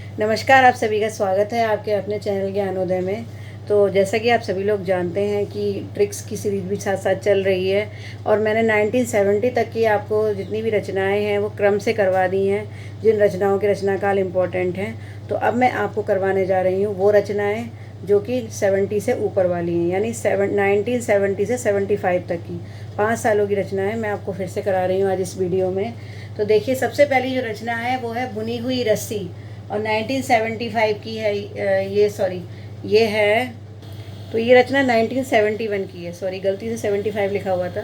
नमस्कार, आप सभी का स्वागत है आपके अपने चैनल ज्ञानोदय में। तो जैसा कि आप सभी लोग जानते हैं कि ट्रिक्स की सीरीज़ भी साथ साथ चल रही है और मैंने 1970 तक की आपको जितनी भी रचनाएं हैं वो क्रम से करवा दी हैं, जिन रचनाओं के रचनाकाल इम्पोर्टेंट हैं। तो अब मैं आपको करवाने जा रही हूँ वो रचनाएँ जो कि 70 से ऊपर वाली हैं, यानी 1970 से 75 तक की 5 सालों की रचनाएँ मैं आपको फिर से करा रही हूँ आज इस वीडियो में। तो देखिए, सबसे पहली जो रचना है वो है बुनी हुई रस्सी और 1975 की है। ये है, तो ये रचना 1971 की है। सॉरी, गलती से 75 लिखा हुआ था।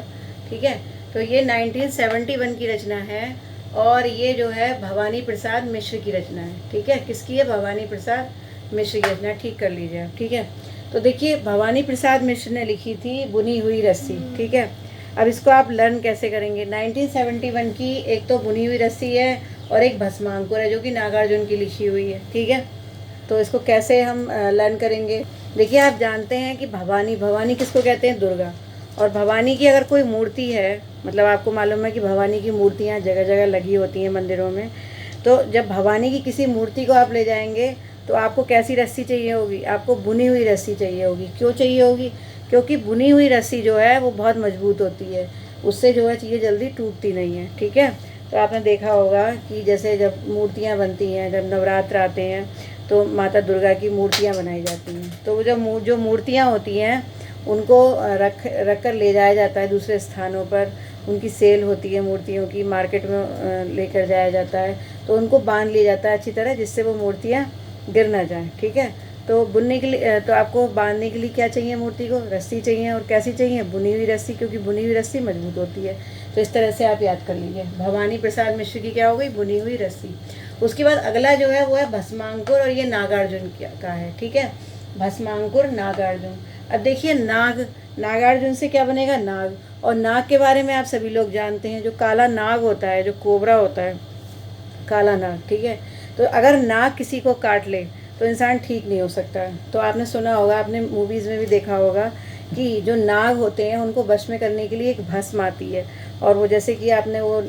ठीक है, तो ये 1971 की रचना है और ये जो है भवानी प्रसाद मिश्र की रचना है। ठीक है, किसकी है? भवानी प्रसाद मिश्र की रचना। ठीक कर लीजिए आप। ठीक है, तो देखिए, भवानी प्रसाद मिश्र ने लिखी थी बुनी हुई रस्सी। ठीक है, अब इसको आप लर्न कैसे करेंगे? 1971 की एक तो बुनी हुई रस्सी है और एक भस्मांकुर है जो कि नागार्जुन की लिखी हुई है। ठीक है, तो इसको कैसे हम लर्न करेंगे? देखिए, आप जानते हैं कि भवानी किसको कहते हैं? दुर्गा। और भवानी की अगर कोई मूर्ति है, मतलब आपको मालूम है कि भवानी की मूर्तियाँ जगह जगह लगी होती हैं मंदिरों में। तो जब भवानी की किसी मूर्ति को आप ले जाएंगे तो आपको कैसी रस्सी चाहिए होगी? आपको बुनी हुई रस्सी चाहिए होगी। क्यों चाहिए होगी? क्योंकि बुनी हुई रस्सी जो है वो बहुत मजबूत होती है, उससे जो है चीज़ें जल्दी टूटती नहीं है। ठीक है, तो आपने देखा होगा कि जैसे जब मूर्तियाँ बनती हैं, जब नवरात्र आते हैं तो माता दुर्गा की मूर्तियाँ बनाई जाती हैं। तो वो जो मूर्तियाँ होती हैं उनको रख कर ले जाया जाता है दूसरे स्थानों पर। उनकी सेल होती है मूर्तियों की, मार्केट में लेकर जाया जाता है। तो उनको बांध लिया जाता है अच्छी तरह, जिससे वो मूर्तियाँ गिर ना जाएं। ठीक है, तो बुनने के लिए तो आपको बांधने के लिए क्या चाहिए? मूर्ति को रस्सी चाहिए। और कैसी चाहिए? बुनी हुई रस्सी, क्योंकि बुनी हुई रस्सी मजबूत होती है। तो इस तरह से आप याद कर लीजिए, भवानी प्रसाद मिश्र की क्या हो गई? बुनी हुई रस्सी। उसके बाद अगला जो है वो है भस्मांकुर और ये नागार्जुन का है। ठीक है, भस्मांकुर नागार्जुन। अब देखिए, नागार्जुन से क्या बनेगा? नाग। और नाग के बारे में आप सभी लोग जानते हैं, जो काला नाग होता है, जो कोबरा होता है, काला नाग। ठीक है, तो अगर नाग किसी को काट ले तो इंसान ठीक नहीं हो सकता है। तो आपने सुना होगा, आपने मूवीज़ में भी देखा होगा कि जो नाग होते हैं उनको वश में करने के लिए एक भस्म आती है। और वो जैसे कि आपने वो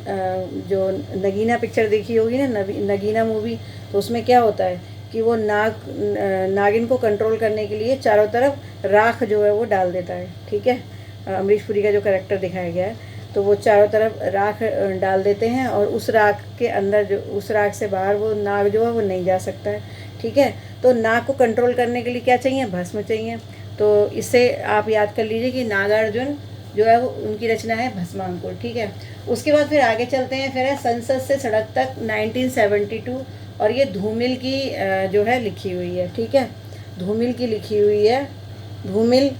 जो नगीना पिक्चर देखी होगी ना, नगीना मूवी, तो उसमें क्या होता है कि वो नागिन को कंट्रोल करने के लिए चारों तरफ राख जो है वो डाल देता है। ठीक है, अमरीश पुरी का जो कैरेक्टर दिखाया गया है, तो वो चारों तरफ राख डाल देते हैं और उस राख के अंदर जो, उस राख से बाहर वो नाग जो है वो नहीं जा सकता है। ठीक है, तो नाग को कंट्रोल करने के लिए क्या चाहिए? भस्म चाहिए। तो इससे आप याद कर लीजिए कि नागार्जुन जो है वो उनकी रचना है भस्मांकुर। ठीक है, उसके बाद फिर आगे चलते हैं। फिर है संसद से सड़क तक 1972 और ये धूमिल की जो है लिखी हुई है। ठीक है, धूमिल की लिखी हुई है। धूमिल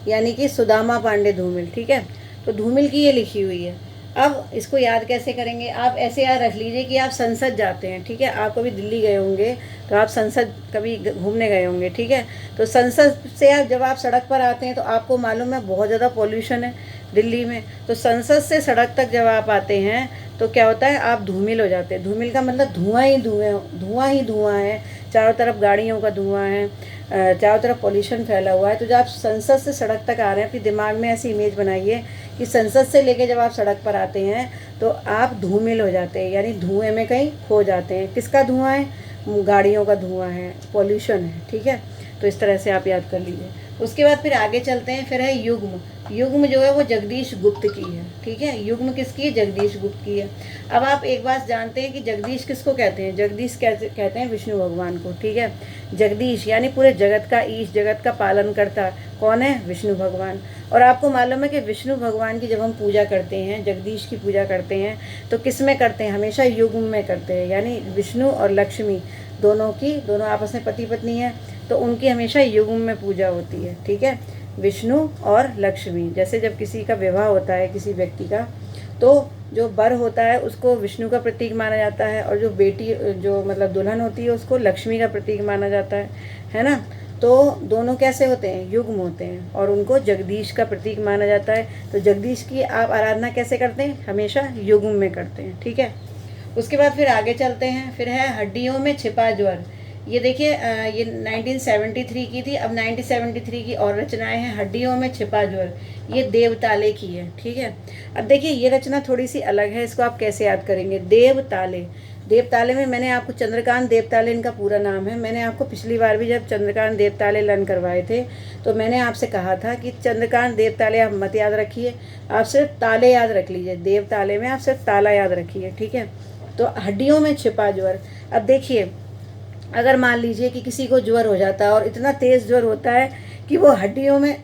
यानी कि सुदामा पांडे धूमिल। ठीक है, तो धूमिल की ये लिखी हुई है। अब इसको याद कैसे करेंगे? आप ऐसे याद रख लीजिए कि आप संसद जाते हैं। ठीक है, आप कभी दिल्ली गए होंगे तो आप संसद कभी घूमने गए होंगे। ठीक है, तो संसद से आप जब आप सड़क पर आते हैं तो आपको मालूम है बहुत ज़्यादा पॉल्यूशन है दिल्ली में। तो संसद से सड़क तक जब आप आते हैं तो क्या होता है? आप धूमिल हो जाते हैं। धूमिल का मतलब धुआं ही धुआं है, चारों तरफ गाड़ियों का धुआं है, चारों तरफ पॉल्यूशन फैला हुआ है। तो जब आप संसद से सड़क तक आ रहे हैं, अपने दिमाग में ऐसी इमेज बनाइए कि संसद से लेके जब आप सड़क पर आते हैं तो आप धूमिल हो जाते हैं, यानी धुएं में कहीं खो जाते हैं। किसका धुआं है? गाड़ियों का धुआं है, पॉल्यूशन है। ठीक है, तो इस तरह से आप याद कर लीजिए। उसके बाद फिर आगे चलते हैं। फिर है युग्म। युग्म जो है वो जगदीश गुप्त की है। ठीक है, युग्म किसकी है? जगदीश गुप्त की है। अब आप एक बात जानते हैं कि जगदीश किसको कहते हैं? जगदीश कहते हैं विष्णु भगवान को। ठीक है, जगदीश यानी पूरे जगत का ईश, जगत का पालन करता कौन है? विष्णु भगवान। और आपको मालूम है कि विष्णु भगवान की जब हम पूजा करते हैं, जगदीश की पूजा करते हैं, तो किस में करते हैं? हमेशा युग्म में करते हैं, यानी विष्णु और लक्ष्मी दोनों आपस में पति पत्नी हैं, तो उनकी हमेशा युग्म में पूजा होती है। ठीक है, विष्णु और लक्ष्मी। जैसे जब किसी का विवाह होता है किसी व्यक्ति का, तो जो वर होता है उसको विष्णु का प्रतीक माना जाता है और जो बेटी, जो मतलब दुल्हन होती है, उसको लक्ष्मी का प्रतीक माना जाता है ना। तो दोनों कैसे होते हैं? युग्म होते हैं और उनको जगदीश का प्रतीक माना जाता है। तो जगदीश की आप आराधना कैसे करते हैं? हमेशा युग्म में करते हैं। ठीक है, उसके बाद फिर आगे चलते हैं। फिर है हड्डियों में छिपा ज्वर। ये देखिए, ये 1973 की थी। अब 1973 की और रचनाएं हैं। हड्डियों में छिपा ज्वर, ये देवताले की है। ठीक है, अब देखिए ये रचना थोड़ी सी अलग है, इसको आप कैसे याद करेंगे? देवताले, देवताले में मैंने आपको, चंद्रकांत देवताले इनका पूरा नाम है। मैंने आपको पिछली बार भी जब चंद्रकांत देवताले लर्न करवाए थे तो मैंने आपसे कहा था कि चंद्रकांत देवताले आप मत याद रखिए, आप सिर्फ ताले याद रख लीजिए। देवताले में आप सिर्फ ताला याद रखिए, ठीक है। तो हड्डियों में छिपा ज्वर। अब देखिए, अगर मान लीजिए कि किसी को ज्वर हो जाता है और इतना तेज़ ज्वर होता है कि वो हड्डियों में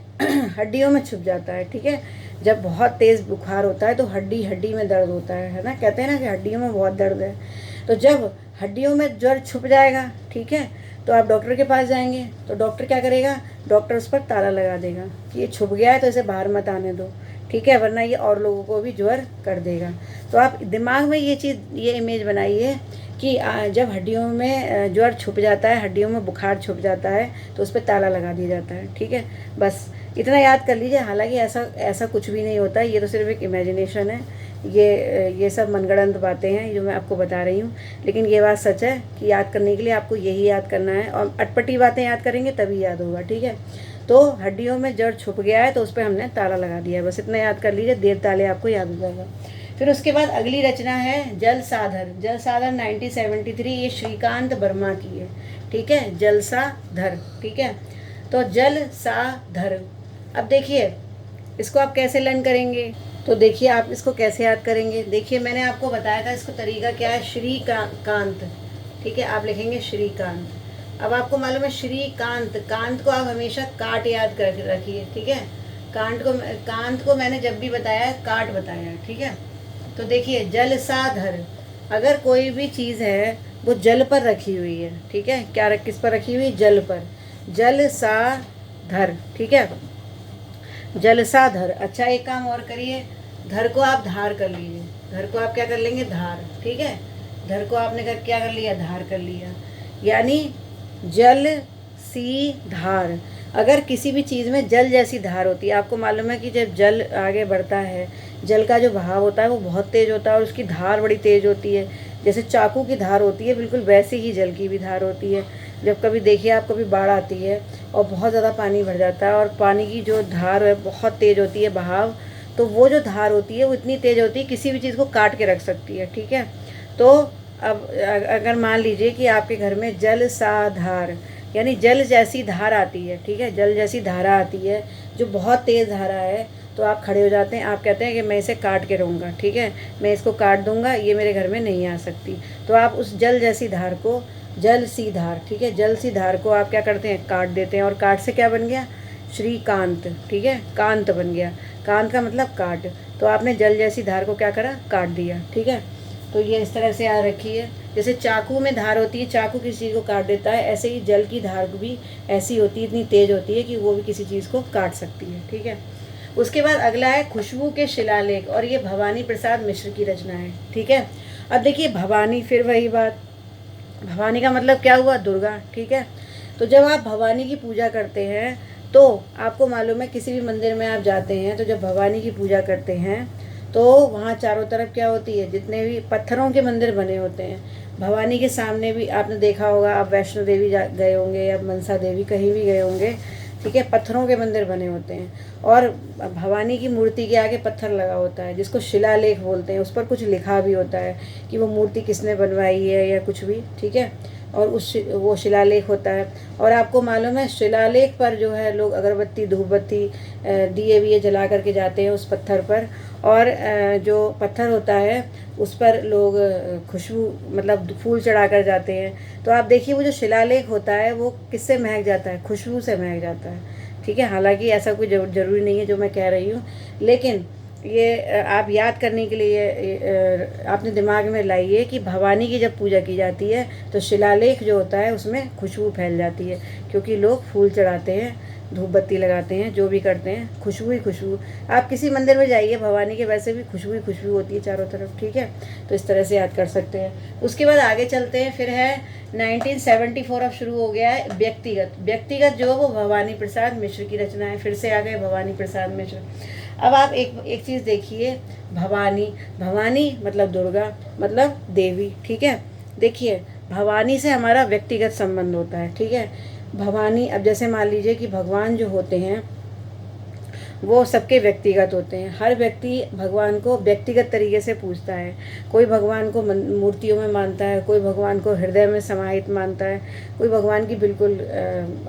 हड्डियों में छुप जाता है, ठीक है। जब बहुत तेज़ बुखार होता है तो हड्डी हड्डी में दर्द होता है ना, कहते हैं ना कि हड्डियों में बहुत दर्द है। तो जब हड्डियों में ज्वर छुप जाएगा, ठीक है, तो आप डॉक्टर के पास जाएंगे तो डॉक्टर क्या करेगा, डॉक्टर उस पर ताला लगा देगा कि ये छुप गया है तो इसे बाहर मत आने दो, ठीक है, वरना ये और लोगों को भी ज्वर कर देगा। तो आप दिमाग में ये चीज़, ये इमेज बनाइए कि जब हड्डियों में ज्वर छुप जाता है, हड्डियों में बुखार छुप जाता है तो उस पर ताला लगा दिया जाता है, ठीक है। बस इतना याद कर लीजिए। हालांकि ऐसा कुछ भी नहीं होता है, ये तो सिर्फ एक इमेजिनेशन है। ये सब मनगढ़ंत बातें हैं जो मैं आपको बता रही हूँ, लेकिन ये बात सच है कि याद करने के लिए आपको यही याद करना है, और अटपटी बातें याद करेंगे तभी याद होगा, ठीक है। तो हड्डियों में जड़ छुप गया है तो उस पर हमने ताला लगा दिया है, बस इतना याद कर लीजिए, देवताले आपको याद हो जाएगा। फिर उसके बाद अगली रचना है जलसाधर। जलसाधर 1973, ये श्रीकांत वर्मा की है, ठीक है। जलसाधर, ठीक है। तो जलसाधर, अब देखिए इसको आप कैसे लर्न करेंगे, तो देखिए आप इसको कैसे याद करेंगे। देखिए मैंने आपको बताया था इसको तरीका क्या है, श्रीकांत, ठीक है, आप लिखेंगे श्रीकांत। अब आपको मालूम है श्रीकांत, कांत को आप हमेशा काट याद कर रखिए, ठीक है। कांत को मैंने जब भी बताया काट बताया, ठीक है। तो देखिए जलसाधर, अगर कोई भी चीज़ है वो जल पर रखी हुई है, ठीक है, क्या किस पर रखी हुई, जल पर, जलसाधर, ठीक है, जलसाधर। अच्छा एक काम और करिए, धर को आप धार कर लीजिए, धर को आप क्या कर लेंगे, धार, ठीक है। धर को आपने क्या कर लिया, धार कर लिया, यानी जल सी धार। अगर किसी भी चीज़ में जल जैसी धार होती है, आपको मालूम है कि जब जल आगे बढ़ता है, जल का जो बहाव होता है वो बहुत तेज़ होता है और उसकी धार बड़ी तेज़ होती है। जैसे चाकू की धार होती है, बिल्कुल वैसे ही जल की भी धार होती है। जब कभी देखिए आप, कभी बाढ़ आती है और बहुत ज़्यादा पानी भर जाता है और पानी की जो धार है बहुत तेज़ होती है, बहाव, तो वो जो धार होती है वो इतनी तेज़ होती है किसी भी चीज़ को काट के रख सकती है, ठीक है। तो अब अगर मान लीजिए कि आपके घर में जल सा धार, यानी जल जैसी धार आती है, ठीक है, जल जैसी धारा आती है जो बहुत तेज़ धारा है, तो आप खड़े हो जाते हैं, आप कहते हैं कि मैं इसे काट के रहूँगा, ठीक है, मैं इसको काट दूँगा, ये मेरे घर में नहीं आ सकती। तो आप उस जल जैसी धार को, जल सी धार, ठीक है, जल सी धार को आप क्या करते हैं, काट देते हैं, और काट से क्या बन गया, श्रीकांत, ठीक है, कांत बन गया। कांत का मतलब काट, तो आपने जल जैसी धार को क्या करा, काट दिया, ठीक है। तो ये इस तरह से याद रखिए। जैसे चाकू में धार होती है, चाकू किसी चीज़ को काट देता है, ऐसे ही जल की धार भी ऐसी होती है, इतनी तेज़ होती है कि वो भी किसी चीज़ को काट सकती है, ठीक है। उसके बाद अगला है खुशबू के शिलालेख, और ये भवानी प्रसाद मिश्र की रचना है, ठीक है। अब देखिए भवानी, फिर वही बात, भवानी का मतलब क्या हुआ, दुर्गा, ठीक है। तो जब आप भवानी की पूजा करते हैं तो आपको मालूम है किसी भी मंदिर में आप जाते हैं तो जब भवानी की पूजा करते हैं तो वहाँ चारों तरफ क्या होती है, जितने भी पत्थरों के मंदिर बने होते हैं, भवानी के सामने भी आपने देखा होगा, आप वैष्णो देवी गए होंगे या मनसा देवी कहीं भी गए होंगे, ठीक है, पत्थरों के मंदिर बने होते हैं, और भवानी की मूर्ति के आगे पत्थर लगा होता है जिसको शिलालेख बोलते हैं। उस पर कुछ लिखा भी होता है कि वो मूर्ति किसने बनवाई है या कुछ भी, ठीक है, और वो शिलालेख होता है। और आपको मालूम है शिलालेख पर जो है लोग अगरबत्ती, धूपबत्ती, दिए विए जला करके जाते हैं उस पत्थर पर, और जो पत्थर होता है उस पर लोग खुशबू मतलब फूल चढ़ा कर जाते हैं। तो आप देखिए वो जो शिलालेख होता है वो किससे महक जाता है, खुशबू से महक जाता है, ठीक है। हालांकि ऐसा कोई ज़रूरी नहीं है जो मैं कह रही हूँ, लेकिन ये आप याद करने के लिए आपने दिमाग में लाइए कि भवानी की जब पूजा की जाती है तो शिलालेख जो होता है उसमें खुशबू फैल जाती है, क्योंकि लोग फूल चढ़ाते हैं, धूप बत्ती लगाते हैं, जो भी करते हैं, खुशबू ही खुशबू। आप किसी मंदिर में जाइए भवानी के, वैसे भी खुशबू ही खुशबू होती है चारों तरफ, ठीक है। तो इस तरह से याद कर सकते हैं। उसके बाद आगे चलते हैं, फिर है 1974 अब शुरू हो गया है व्यक्तिगत। व्यक्तिगत जो वो भवानी प्रसाद मिश्र की रचना है, फिर से आ गए भवानी प्रसाद मिश्र। अब आप एक चीज़ देखिए, भवानी, भवानी मतलब दुर्गा, मतलब देवी, ठीक है। देखिए भवानी से हमारा व्यक्तिगत संबंध होता है, ठीक है। भवानी, अब जैसे मान लीजिए कि भगवान जो होते हैं वो सबके व्यक्तिगत होते हैं। हर व्यक्ति भगवान को व्यक्तिगत तरीके से पूजता है। कोई भगवान को मूर्तियों में मानता है, कोई भगवान को हृदय में समाहित मानता है, कोई भगवान की बिल्कुल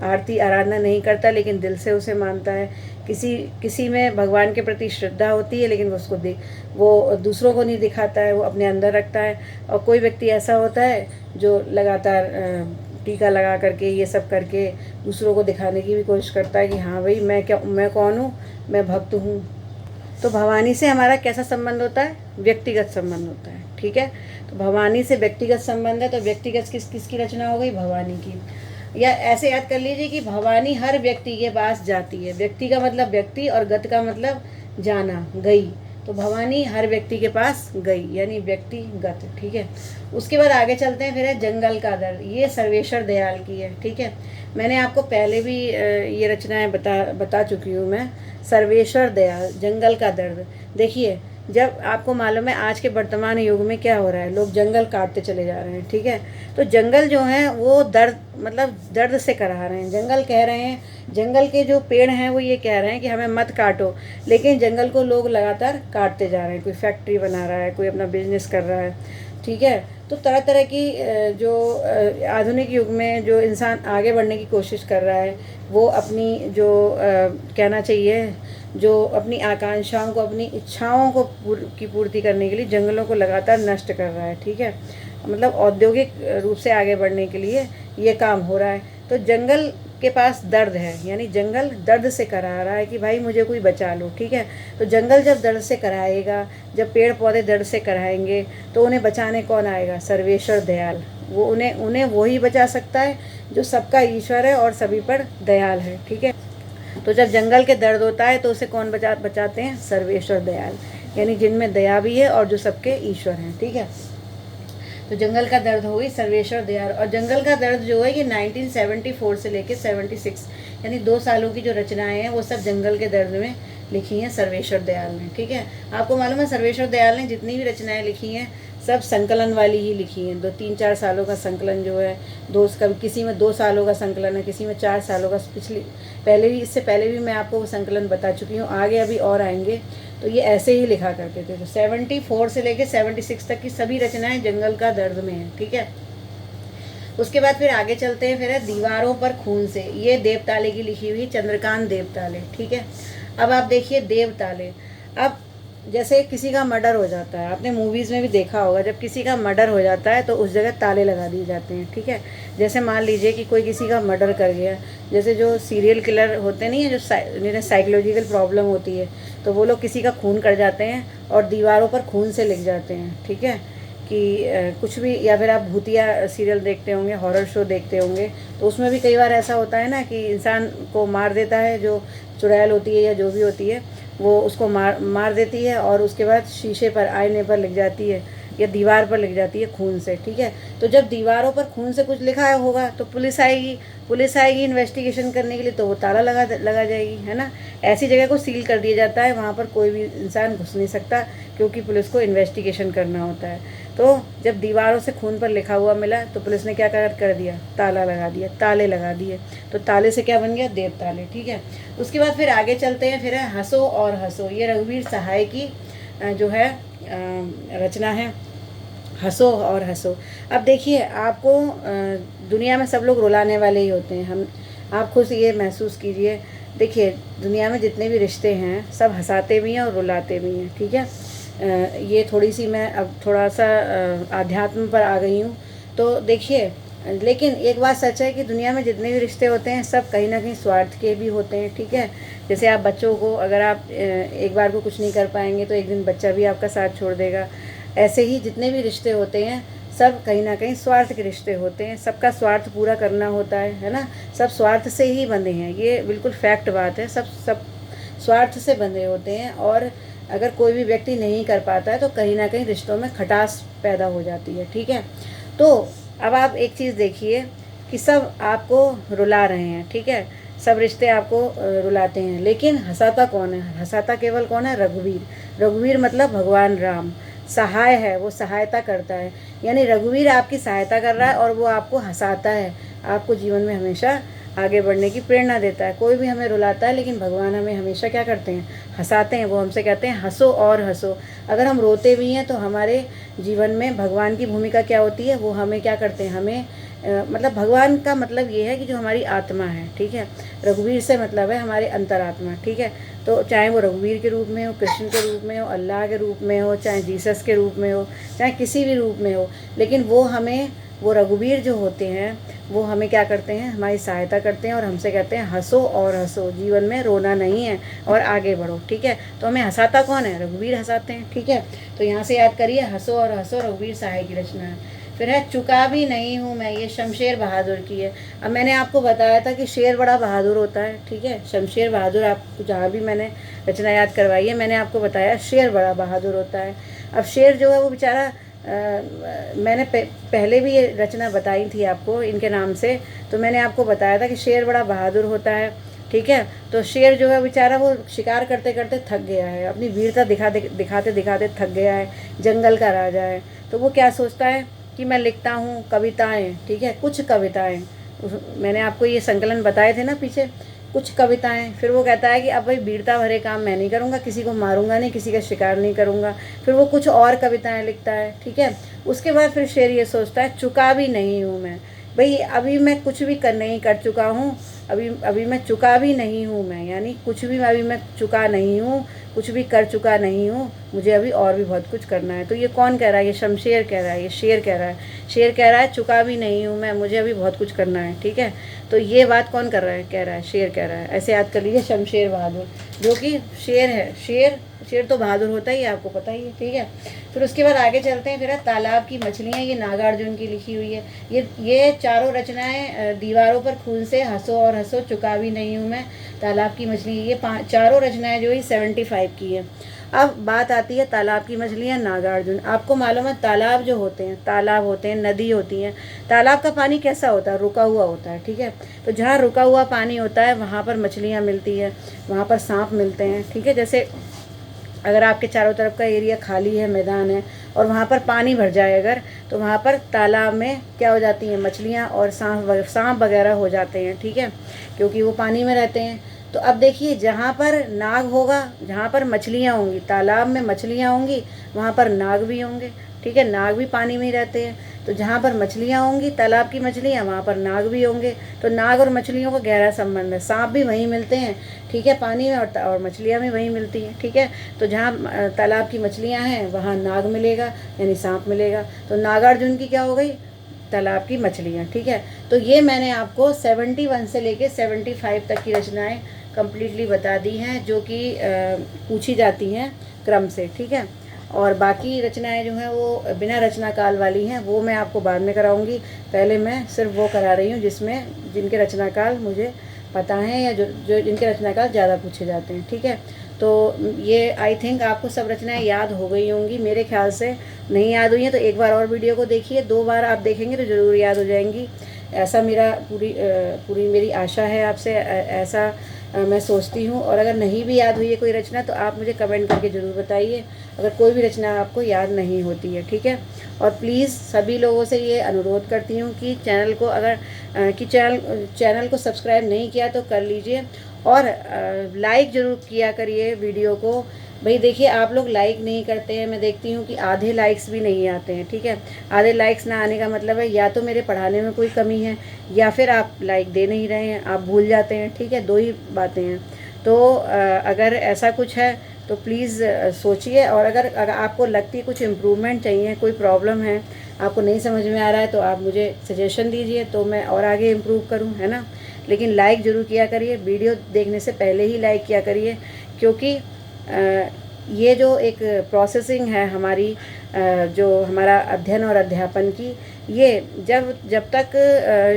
आरती आराधना नहीं करता लेकिन दिल से उसे मानता है। किसी में भगवान के प्रति श्रद्धा होती है लेकिन वो दूसरों को नहीं दिखाता है, वो अपने अंदर रखता है। और कोई व्यक्ति ऐसा होता है जो लगातार टीका लगा करके ये सब करके दूसरों को दिखाने की भी कोशिश करता है कि हाँ भाई मैं कौन हूँ, मैं भक्त हूँ। तो भवानी से हमारा कैसा संबंध होता है? व्यक्तिगत संबंध होता है, ठीक है। तो भवानी से व्यक्तिगत संबंध है, तो व्यक्तिगत किसकी रचना हो गई? भवानी की। या ऐसे याद कर लीजिए कि भवानी हर व्यक्ति के पास जाती है। व्यक्ति का मतलब व्यक्ति और गत का मतलब जाना, गई। तो भवानी हर व्यक्ति के पास गई, यानी व्यक्तिगत, ठीक है। उसके बाद आगे चलते हैं, फिर है जंगल का दर्द। ये सर्वेश्वर दयाल की है, ठीक है। मैंने आपको पहले भी ये रचनाएं बता चुकी हूँ मैं। सर्वेश्वर दयाल, जंगल का दर्द। देखिए, जब आपको मालूम है आज के वर्तमान युग में क्या हो रहा है, लोग जंगल काटते चले जा रहे हैं, ठीक है। तो जंगल जो है वो दर्द से करा रहे हैं। जंगल कह रहे हैं, जंगल के जो पेड़ हैं वो ये कह रहे हैं कि हमें मत काटो, लेकिन जंगल को लोग लगातार काटते जा रहे हैं। कोई फैक्ट्री बना रहा है, कोई अपना बिजनेस कर रहा है, ठीक है। तो तरह तरह की जो आधुनिक युग में जो इंसान आगे बढ़ने की कोशिश कर रहा है, वो अपनी जो कहना चाहिए, जो अपनी आकांक्षाओं को, अपनी इच्छाओं को की पूर्ति करने के लिए जंगलों को लगातार नष्ट कर रहा है, ठीक है। मतलब औद्योगिक रूप से आगे बढ़ने के लिए ये काम हो रहा है। तो जंगल के पास दर्द है, यानी जंगल दर्द से करा रहा है कि भाई मुझे कोई बचा लो, ठीक है। तो जंगल जब दर्द से कराएगा, जब पेड़ पौधे दर्द से कराएंगे, तो उन्हें बचाने कौन आएगा? सर्वेश्वर दयाल। वो उन्हें वही बचा सकता है जो सबका ईश्वर है और सभी पर दयाल है, ठीक है। तो जब जंगल के दर्द होता है तो उसे कौन बचाते हैं? सर्वेश्वर दयाल, यानी जिनमें दया भी है और जो सबके ईश्वर हैं, ठीक है। तो जंगल का दर्द हो गई सर्वेश्वर दयाल। और जंगल का दर्द जो है ये 1974 से लेके 76, यानी 2 सालों की जो रचनाएं हैं वो सब जंगल के दर्द में लिखी हैं सर्वेश्वर दयाल ने, ठीक है। आपको मालूम है सर्वेश्वर दयाल ने जितनी भी रचनाएं लिखी हैं सब संकलन वाली ही लिखी हैं। 2-3-4 सालों का संकलन जो है, किसी में 2 सालों का संकलन है, किसी में 4 सालों का। इससे पहले भी मैं आपको वो संकलन बता चुकी हूँ, आगे अभी और आएंगे। तो ये ऐसे ही लिखा करते थे। तो 74 से लेके 76 तक की सभी रचनाएं जंगल का दर्द में हैं, ठीक है। उसके बाद फिर आगे चलते हैं, फिर है दीवारों पर खून से। ये देवताले की लिखी हुई, चंद्रकांत देवताले, ठीक है। अब आप देखिए देवताले। अब जैसे किसी का मर्डर हो जाता है, आपने मूवीज़ में भी देखा होगा, जब किसी का मर्डर हो जाता है तो उस जगह ताले लगा दिए जाते हैं, ठीक है। जैसे मान लीजिए कि कोई किसी का मर्डर कर गया, जैसे जो सीरियल किलर होते नहीं है, जिन्हें साइकोलॉजिकल प्रॉब्लम होती है, तो वो लोग किसी का खून कर जाते हैं और दीवारों पर खून से लिख जाते हैं, ठीक है। कि कुछ भी, या फिर आप भूतिया सीरियल देखते होंगे, हॉरर शो देखते होंगे, तो उसमें भी कई बार ऐसा होता है ना कि इंसान को मार देता है, जो चुड़ैल होती है या जो भी होती है वो उसको मार देती है और उसके बाद शीशे पर, आईने पर लिख जाती है या दीवार पर लिख जाती है खून से, ठीक है। तो जब दीवारों पर खून से कुछ लिखा होगा तो पुलिस आएगी इन्वेस्टिगेशन करने के लिए, तो वो ताला लगा जाएगी, है ना। ऐसी जगह को सील कर दिया जाता है, वहाँ पर कोई भी इंसान घुस नहीं सकता, क्योंकि पुलिस को इन्वेस्टिगेशन करना होता है। तो जब दीवारों से खून पर लिखा हुआ मिला तो पुलिस ने क्या कर दिया? ताला लगा दिया, ताले लगा दिए। तो ताले से क्या बन गया? देवताले, ठीक है। उसके बाद फिर आगे चलते हैं, फिर है हंसो और हंसो। ये रघुवीर सहाय की जो है रचना है, हंसो और हंसो। अब देखिए, आपको दुनिया में सब लोग रुलाने वाले ही होते हैं। आप खुद ये महसूस कीजिए। देखिए, दुनिया में जितने भी रिश्ते हैं सब हंसाते भी हैं और रुलाते भी हैं, ठीक है। ये थोड़ी सी मैं अब थोड़ा सा आध्यात्म पर आ गई हूँ। तो देखिए, लेकिन एक बात सच है कि दुनिया में जितने भी रिश्ते होते हैं सब कहीं ना कहीं स्वार्थ के भी होते हैं, ठीक है। जैसे आप बच्चों को, अगर आप एक बार को कुछ नहीं कर पाएंगे तो एक दिन बच्चा भी आपका साथ छोड़ देगा। ऐसे ही जितने भी रिश्ते होते हैं सब कहीं ना कहीं स्वार्थ के रिश्ते होते हैं। सबका स्वार्थ पूरा करना होता है ना। सब स्वार्थ से ही बंधे हैं, ये बिल्कुल फैक्ट बात है। सब स्वार्थ से बंधे होते हैं, और अगर कोई भी व्यक्ति नहीं कर पाता है तो कहीं ना कहीं रिश्तों में खटास पैदा हो जाती है, ठीक है। तो अब आप एक चीज़ देखिए कि सब आपको रुला रहे हैं, ठीक है। सब रिश्ते आपको रुलाते हैं, लेकिन हंसाता कौन है? हंसाता केवल कौन है? रघुवीर। रघुवीर मतलब भगवान राम। सहाय है, वो सहायता करता है, यानी रघुवीर आपकी सहायता कर रहा है और वो आपको हंसाता है, आपको जीवन में हमेशा आगे बढ़ने की प्रेरणा देता है। कोई भी हमें रुलाता है, लेकिन भगवान हमें हमेशा क्या करते हैं, हंसाते हैं। वो हमसे कहते हैं हंसो और हंसो। अगर हम रोते भी हैं तो हमारे जीवन में भगवान की भूमिका क्या होती है, वो हमें क्या करते हैं, हमें मतलब भगवान का मतलब ये है कि जो हमारी आत्मा है, ठीक है। रघुवीर से मतलब है हमारे अंतरात्मा, ठीक है। तो चाहे वो रघुवीर के रूप में हो, कृष्ण के रूप में हो, अल्लाह के रूप में हो, चाहे जीसस के रूप में हो, चाहे किसी भी रूप में हो, लेकिन वो हमें, वो रघुवीर जो होते हैं वो हमें क्या करते हैं, हमारी सहायता करते हैं और हमसे कहते हैं हंसो और हंसो, जीवन में रोना नहीं है और आगे बढ़ो, ठीक है। तो हमें हंसाता कौन है, रघुवीर हंसाते हैं, ठीक है। तो यहाँ से याद करिए, हंसो और हंसो रघुवीर सहाय की रचना है। फिर है चुका भी नहीं हूँ मैं, ये शमशेर बहादुर की है। अब मैंने आपको बताया था कि शेर बड़ा बहादुर होता है, ठीक है। शमशेर बहादुर, आपको जहाँ भी मैंने रचना याद करवाई है मैंने आपको बताया शेर बड़ा बहादुर होता है। अब शेर जो है वो बेचारा, मैंने पहले भी ये रचना बताई थी आपको इनके नाम से, तो मैंने आपको बताया था कि शेर बड़ा बहादुर होता है, ठीक है। तो शेर जो है बेचारा वो शिकार करते करते थक गया है, अपनी वीरता दिखाते दिखाते थक गया है, जंगल का राजा है। तो वो क्या सोचता है कि मैं लिखता हूँ कविताएं, ठीक है, कुछ कविताएं। मैंने आपको ये संकलन बताए थे ना पीछे, कुछ कविताएं। फिर वो कहता है कि अब भाई वीरता भरे काम मैं नहीं करूँगा, किसी को मारूंगा नहीं, किसी का शिकार नहीं करूँगा। फिर वो कुछ और कविताएं लिखता है, ठीक है। उसके बाद फिर शेर ये सोचता है चुका भी नहीं हूँ मैं, भाई अभी मैं कुछ भी नहीं कर चुका हूँ, अभी मैं चुका भी नहीं हूँ मैं, यानी कुछ भी अभी मैं चुका नहीं हूँ, कुछ भी कर चुका नहीं हूँ, मुझे अभी और भी बहुत कुछ करना है। तो ये कौन कह रहा है, ये शमशेर कह रहा है, ये शेर कह रहा है। शेर कह रहा है चुका भी नहीं हूँ मैं, मुझे अभी बहुत कुछ करना है, ठीक है। तो ये बात कौन कर रहा है, कह रहा है शेर कह रहा है। ऐसे याद कर लीजिए, शमशेर बहादुर जो कि शेर है। शेर तो बहादुर होता ही है, आपको पता ही है, ठीक है। फिर उसके बाद आगे चलते हैं। फिर है तालाब की मछलियाँ, ये नागार्जुन की लिखी हुई है। ये चारों रचनाएं दीवारों पर खून से, हंसो और हंसो, चुका भी नहीं हूँ मैं, तालाब की मछली, ये चारों रचनाएं जो है 75 की है। अब बात आती है तालाब की मछलियाँ, नागार्जुन। आपको मालूम है तालाब जो होते हैं, तालाब होते हैं, नदी होती हैं, तालाब का पानी कैसा होता है, रुका हुआ होता है, ठीक है। तो जहाँ रुका हुआ पानी होता है वहाँ पर मछलियाँ मिलती है, वहाँ पर सांप मिलते हैं, ठीक है। जैसे अगर आपके चारों तरफ का एरिया खाली है, मैदान है, और वहाँ पर पानी भर जाए अगर, तो वहाँ पर तालाब में क्या हो जाती हैं, मछलियाँ और सांप वगैरह हो जाते हैं, ठीक है, क्योंकि वो पानी में रहते हैं। तो अब देखिए, जहाँ पर नाग होगा, जहाँ पर मछलियाँ होंगी, तालाब में मछलियाँ होंगी, वहाँ पर नाग भी होंगे, ठीक है। नाग भी पानी में ही रहते हैं। तो जहाँ पर मछलियाँ होंगी, तालाब की मछलियाँ, वहाँ पर नाग भी होंगे। तो नाग और मछलियों का गहरा संबंध है। सांप भी वहीं मिलते हैं, ठीक है, पानी में, और मछलियाँ भी वहीं मिलती हैं, ठीक है। तो जहाँ तालाब की मछलियाँ हैं वहाँ नाग मिलेगा, यानी सांप मिलेगा। तो नागार्जुन की क्या हो गई, तालाब की मछलियाँ, ठीक है। तो ये मैंने आपको 71 से लेके 75 तक की रचनाएं कम्प्लीटली बता दी हैं, जो कि पूछी जाती हैं क्रम से, ठीक है। और बाकी रचनाएं जो हैं वो बिना रचना काल वाली हैं, वो मैं आपको बाद में कराऊंगी। पहले मैं सिर्फ वो करा रही हूँ जिनके रचना काल मुझे पता है, या जो जिनके रचना काल ज़्यादा पूछे जाते हैं, ठीक है। तो ये आई थिंक आपको सब रचनाएं याद हो गई होंगी, मेरे ख्याल से नहीं याद हुई हैं तो एक बार और वीडियो को देखिए, 2 बार आप देखेंगे तो ज़रूर याद हो जाएंगी। ऐसा मेरा पूरी मेरी आशा है आपसे, ऐसा मैं सोचती हूँ। और अगर नहीं भी याद हुई है कोई रचना तो आप मुझे कमेंट करके ज़रूर बताइए, अगर कोई भी रचना आपको याद नहीं होती है, ठीक है। और प्लीज़ सभी लोगों से ये अनुरोध करती हूँ कि चैनल को चैनल को सब्सक्राइब नहीं किया तो कर लीजिए, और लाइक ज़रूर किया करिए वीडियो को। भाई देखिए, आप लोग लाइक नहीं करते हैं, मैं देखती हूँ कि आधे लाइक्स भी नहीं आते हैं, ठीक है। आधे लाइक्स ना आने का मतलब है या तो मेरे पढ़ाने में कोई कमी है, या फिर आप लाइक दे नहीं रहे हैं, आप भूल जाते हैं, ठीक है। 2 ही बातें हैं। तो अगर ऐसा कुछ है तो प्लीज़ सोचिए, और अगर आपको लगती है कुछ इम्प्रूवमेंट चाहिए, कोई प्रॉब्लम है, आपको नहीं समझ में आ रहा है, तो आप मुझे सजेशन दीजिए तो मैं और आगे इम्प्रूव करूँ, है ना। लेकिन लाइक ज़रूर किया करिए, वीडियो देखने से पहले ही लाइक किया करिए, क्योंकि ये जो एक प्रोसेसिंग है हमारी, जो हमारा अध्ययन और अध्यापन की, ये जब तक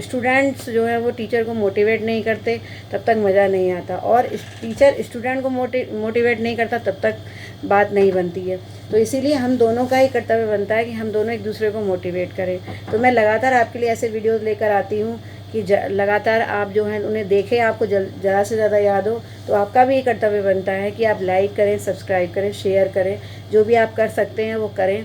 स्टूडेंट्स जो है वो टीचर को मोटिवेट नहीं करते तब तक मज़ा नहीं आता, और टीचर स्टूडेंट को मोटिवेट नहीं करता तब तक बात नहीं बनती है। तो इसीलिए हम दोनों का ही कर्तव्य बनता है कि हम दोनों एक दूसरे को मोटिवेट करें। तो मैं लगातार आपके लिए ऐसे वीडियोस लेकर आती हूँ कि लगातार आप जो हैं उन्हें देखें, आपको ज़्यादा से ज़्यादा याद हो। तो आपका भी ये कर्तव्य बनता है कि आप लाइक करें, सब्सक्राइब करें, शेयर करें, जो भी आप कर सकते हैं वो करें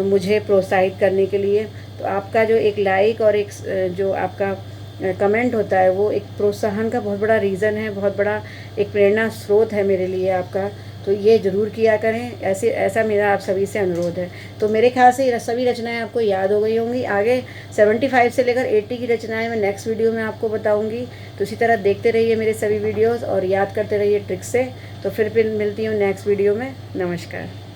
मुझे प्रोत्साहित करने के लिए। तो आपका जो एक लाइक और एक जो आपका कमेंट होता है वो एक प्रोत्साहन का बहुत बड़ा रीज़न है, बहुत बड़ा एक प्रेरणा स्रोत है मेरे लिए आपका। तो ये ज़रूर किया करें, ऐसा मेरा आप सभी से अनुरोध है। तो मेरे ख्याल से ये सभी रचनाएं आपको याद हो गई होंगी। आगे 75 से लेकर 80 की रचनाएं मैं नेक्स्ट वीडियो में आपको बताऊंगी। तो इसी तरह देखते रहिए मेरे सभी वीडियोस और याद करते रहिए ट्रिक्स से। तो फिर मिलती हूँ नेक्स्ट वीडियो में। नमस्कार।